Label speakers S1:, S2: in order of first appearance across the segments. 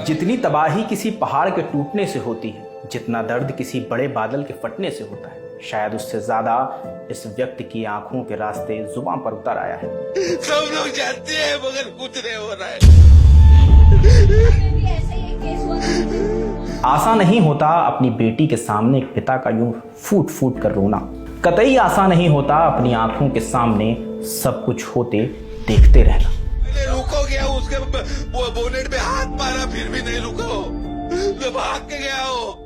S1: जितनी तबाही किसी पहाड़ के टूटने से होती है, जितना दर्द किसी बड़े बादल के फटने से होता है, शायद उससे ज्यादा इस व्यक्ति की आंखों के रास्ते जुबान पर उतर आया है।
S2: सब लोग जानते हैं मगर कुछ नहीं हो रहा है।
S1: आसान नहीं होता अपनी बेटी के सामने एक पिता का यूं फूट फूट कर रोना। कतई आसान नहीं होता अपनी आंखों के सामने सब कुछ होते देखते रहना।
S2: मैंने रुको गया, उसके बोनेट पे हाथ मारा, फिर भी नहीं रुको। मैं भाग के गया हो।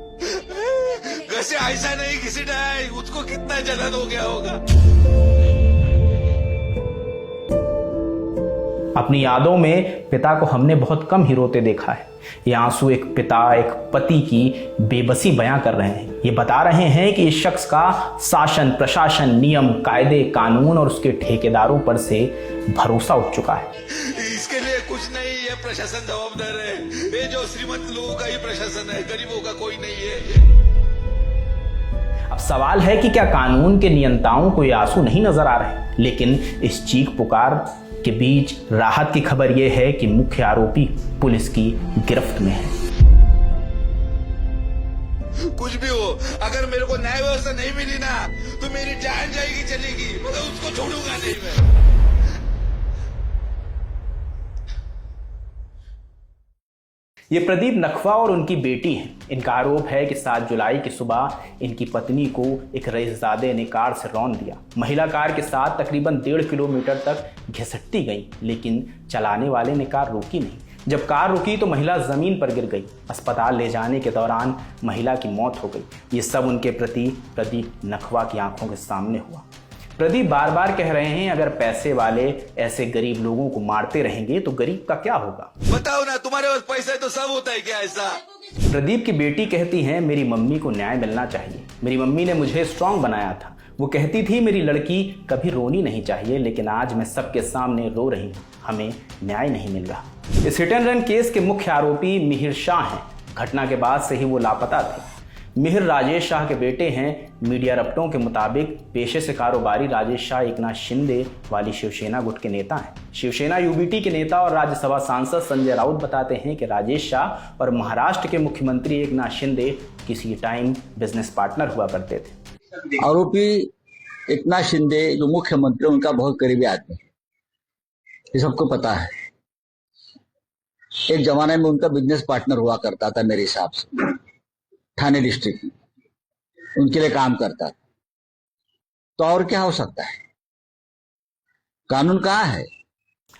S2: वैसे ऐसा नहीं किसी ने, उसको कितना जलन हो गया होगा।
S1: अपनी यादों में पिता को हमने बहुत कम ही रोते देखा है। ये आंसू एक पिता, एक पति की बेबसी बयां कर रहे हैं। ये बता रहे हैं कि इस शख्स का शासन, प्रशासन, नियम, कायदे, कानून और उसके ठेकेदारों पर से भरोसा उठ चुका है।
S2: इसके लिए कुछ नहीं, ये प्रशासन जवाबदार है। ये जो श्रीमंत लोगों का ही प्रशासन है, गरीबों का कोई नहीं है।
S1: अब सवाल है कि क्या कानून के नियंताओं को ये आंसू नहीं नजर आ रहे? लेकिन इस चीख पुकार के बीच राहत की खबर यह है कि मुख्य आरोपी पुलिस की गिरफ्त में है।
S2: कुछ भी हो, अगर मेरे को न्याय व्यवस्था नहीं मिली ना, तो मेरी जान जाएगी, चलेगी, मगर उसको छोड़ूंगा नहीं मैं।
S1: ये प्रदीप नखवा और उनकी बेटी हैं। इनका आरोप है कि 7 जुलाई की सुबह इनकी पत्नी को एक रईसजादे ने कार से रौंद दिया। महिला कार के साथ तकरीबन 1.5 किलोमीटर तक घिसटती गई, लेकिन चलाने वाले ने कार रोकी नहीं। जब कार रुकी तो महिला जमीन पर गिर गई। अस्पताल ले जाने के दौरान महिला की मौत हो गई। ये सब उनके प्रति प्रदीप नखवा की आंखों के सामने हुआ। प्रदीप बार बार कह रहे हैं, अगर पैसे वाले ऐसे गरीब लोगों को मारते रहेंगे तो गरीब का क्या होगा?
S2: बताओ ना, तुम्हारे पास पैसा है तो सब होता है क्या ऐसा?
S1: प्रदीप की बेटी कहती हैं, मेरी मम्मी को न्याय मिलना चाहिए। मेरी मम्मी ने मुझे स्ट्रांग बनाया था। वो कहती थी मेरी लड़की कभी रोनी नहीं चाहिए, लेकिन आज मैं सबके सामने रो रही हूँ। हमें न्याय नहीं मिल रहा। इस हिट एंड रन केस के मुख्य आरोपी मिहिर शाह हैं। घटना के बाद से ही वो लापता थे। मिहिर राजेश शाह के बेटे हैं। मीडिया रपटों के मुताबिक पेशे से कारोबारी राजेश शाह एकनाथ शिंदे वाली शिवसेना गुट के नेता हैं। शिवसेना यूबीटी के नेता और राज्यसभा सांसद संजय राउत बताते हैं कि राजेश शाह और महाराष्ट्र के मुख्यमंत्री एकनाथ शिंदे किसी टाइम बिजनेस पार्टनर हुआ करते थे।
S3: आरोपी एकनाथ शिंदे जो मुख्यमंत्री, उनका बहुत करीबी आदमी है, ये सबको पता है। एक जमाने में उनका बिजनेस पार्टनर हुआ करता था, मेरे हिसाब से ठाणे डिस्ट्रिक्ट में उनके लिए काम करता था। तो और क्या हो सकता है? कानून कहाँ है?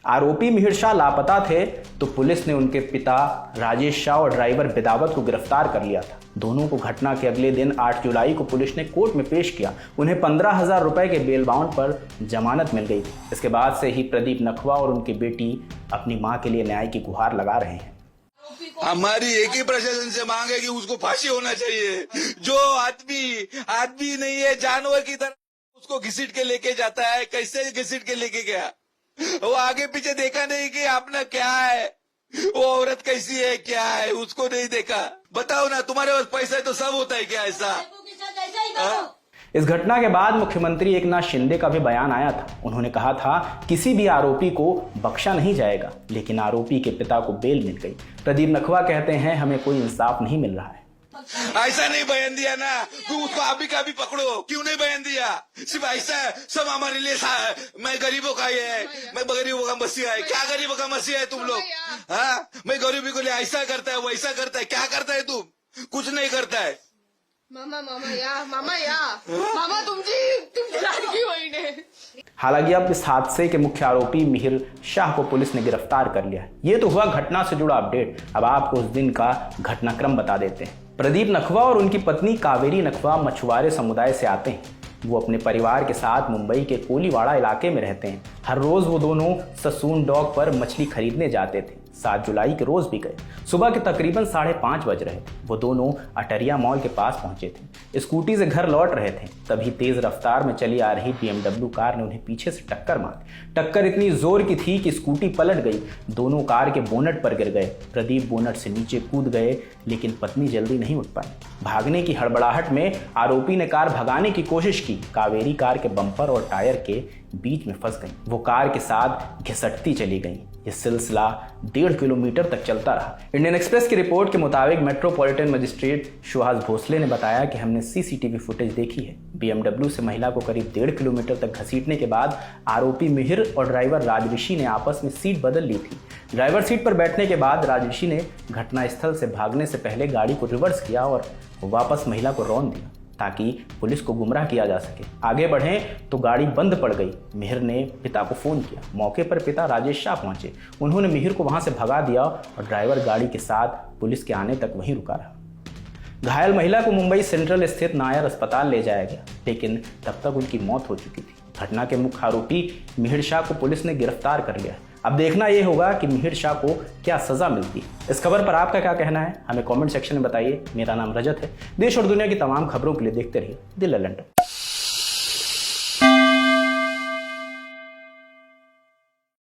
S1: आरोपी मिहिर शाह लापता थे तो पुलिस ने उनके पिता राजेश शाह और ड्राइवर बिदावत को गिरफ्तार कर लिया था। दोनों को घटना के अगले दिन 8 जुलाई को पुलिस ने कोर्ट में पेश किया। उन्हें 15,000 रुपए के बेल बाउंड पर जमानत मिल गई थी। इसके बाद से ही प्रदीप नखवा और उनकी बेटी अपनी मां के लिए न्याय की गुहार लगा रहे हैं।
S2: हमारी एक ही प्रशासन से मांग है कि उसको फांसी होना चाहिए। जो आदमी नहीं है, जानवर की तरह उसको घसीट के लेके जाता है। कैसे घसीट के लेके गया? वो आगे पीछे देखा नहीं कि आपने क्या है, वो औरत कैसी है, क्या है, उसको नहीं देखा। बताओ ना, तुम्हारे पास पैसा है तो सब होता है क्या ऐसा?
S1: इस घटना के बाद मुख्यमंत्री एकनाथ शिंदे का भी बयान आया था। उन्होंने कहा था किसी भी आरोपी को बख्शा नहीं जाएगा, लेकिन आरोपी के पिता को बेल मिल गई। प्रदीप नखवा कहते हैं, हमें कोई इंसाफ नहीं मिल रहा है।
S2: ऐसा नहीं बयान दिया ना, तुम उसको अभी का भी पकड़ो। क्यों नहीं बयान दिया? सिर्फ ऐसा सब हमारे लिए मैं गरीबों का ही है, मैं गरीबों का मसीहा है। क्या गरीबों का मसीहा है तुम लोग? हाँ, मैं गरीबी को लिए ऐसा करता है, वैसा करता है। क्या करता है तुम? कुछ नहीं करता है।
S4: मामा तुमची लाडकी बहीण आहे।
S1: हालांकि अब इस हादसे के मुख्य आरोपी मिहिर शाह को पुलिस ने गिरफ्तार कर लिया है। ये तो हुआ घटना से जुड़ा अपडेट। अब आपको उस दिन का घटनाक्रम बता देते हैं। प्रदीप नखवा और उनकी पत्नी कावेरी नखवा मछुआरे समुदाय से आते हैं। वो अपने परिवार के साथ मुंबई के कोलीवाड़ा इलाके में रहते हैं। हर रोज वो दोनों ससून डॉक पर मछली खरीदने जाते थे। 7 जुलाई के रोज भी गए। सुबह के तकरीबन 5:30 बज रहे। वो दोनों अटरिया मॉल के पास पहुंचे थे। स्कूटी से घर लौट रहे थे, तभी तेज रफ्तार में चली आ रही BMW कार ने उन्हें पीछे से टक्कर मारी। टक्कर इतनी जोर की थी कि स्कूटी पलट गई। दोनों कार के बोनट पर गिर गए। प्रदीप बोनट से नीचे कूद गए, लेकिन पत्नी जल्दी नहीं उठ पाई। भागने की हड़बड़ाहट में आरोपी ने कार भगाने की कोशिश की। कावेरी कार के बम्पर और टायर के बीच में फंस गई। वो कार के साथ घिसटती चली गई। ये सिलसिला 1.5 किलोमीटर तक चलता रहा। इंडियन एक्सप्रेस की रिपोर्ट के मुताबिक मेट्रोपॉलिटन मजिस्ट्रेट सुहास भोसले ने बताया कि हमने सीसीटीवी फुटेज देखी है। बीएमडब्ल्यू से महिला को करीब 1.5 किलोमीटर तक घसीटने के बाद आरोपी मिहिर और ड्राइवर राजऋषि ने आपस में सीट बदल ली थी। ड्राइवर सीट पर बैठने के बाद राजऋषि ने घटनास्थल से भागने से पहले गाड़ी को रिवर्स किया और वापस महिला को रौंद दिया ताकि पुलिस को गुमराह किया जा सके। आगे बढ़ें तो गाड़ी बंद पड़ गई। मिहिर ने पिता को फोन किया। मौके पर पिता राजेश शाह पहुंचे। उन्होंने मिहिर को वहां से भगा दिया और ड्राइवर गाड़ी के साथ पुलिस के आने तक वहीं रुका रहा। घायल महिला को मुंबई सेंट्रल स्थित नायर अस्पताल ले जाया गया, लेकिन तब तक उनकी मौत हो चुकी थी। घटना के मुख्य आरोपी मिहिर शाह को पुलिस ने गिरफ्तार कर लिया। अब देखना यह होगा कि मिहिर शाह को क्या सजा मिलती है। इस खबर पर आपका क्या कहना है, हमें कमेंट सेक्शन में बताइए। मेरा नाम रजत है। देश और दुनिया की तमाम खबरों के लिए देखते रहिए दिल लंडन।